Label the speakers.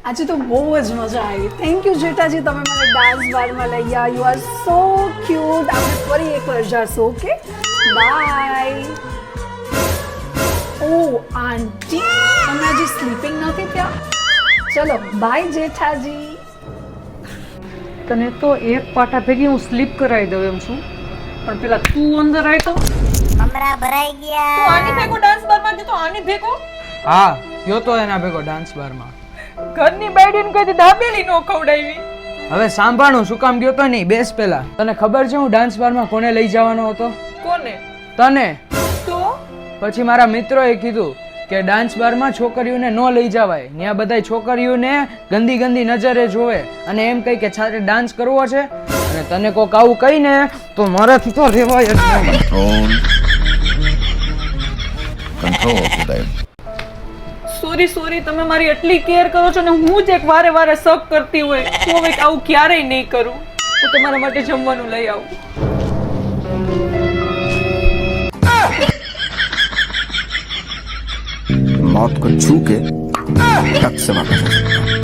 Speaker 1: આજે તો બહુ જ મજા આવી. થેન્ક યુ જેઠાજી, તમે મને ડાન્સ બારમાં લઈ ગયા. You are so cute. આપણે ફરી એકવાર જશું. Okay, by. ઓ આંટી, તમે હજી સ્લીપિંગ નથી થયા? ચલો બાય જેઠાજી.
Speaker 2: તને તો એક પાટા ભેગી હું સ્લીપ કરાવી દઉં એમ છું, પણ પેલા તું અંદર આવી તો
Speaker 3: કમરા ભરાઈ ગયા.
Speaker 2: તું આની ભેગો ડાન્સ બારમાં ગયો તો આની ભેગો
Speaker 4: હા ગયો તો એના ભેગો ડાન્સ બારમાં.
Speaker 2: ઘરની બાયડીને કદી દાબેલી નો ખવડાવી.
Speaker 4: હવે સાંભળું શું કામ ગયો તો નહીં, બેસ પેલા. તને ખબર છે હું ડાન્સ બારમાં કોને લઈ જવાનો હતો?
Speaker 2: કોને?
Speaker 4: તને.
Speaker 2: તો
Speaker 4: પછી મારા મિત્રોએ કીધું કે ડાન્સ બારમાં છોકરીઓને ન લઈ જવાય, ત્યાં બધાય છોકરીઓને ગંદી ગંદી નજરે જોવે અને એમ કહી કે સાથે ડાન્સ કરવો છે, અને તને કોક આવું કહીને તો મારાથી તો રહેવાય જ નહીં.
Speaker 5: control today.
Speaker 2: સોરી તમે મારી એટલી કેર કરો છો ને હું જ એક વારે વારે શક કરતી હોય તો હવે આવું ક્યારેય નહીં કરું. હું તમારા માટે જમવાનું લઈ આવું.
Speaker 5: मौत को छू के टच से वापस आ सकता हूं.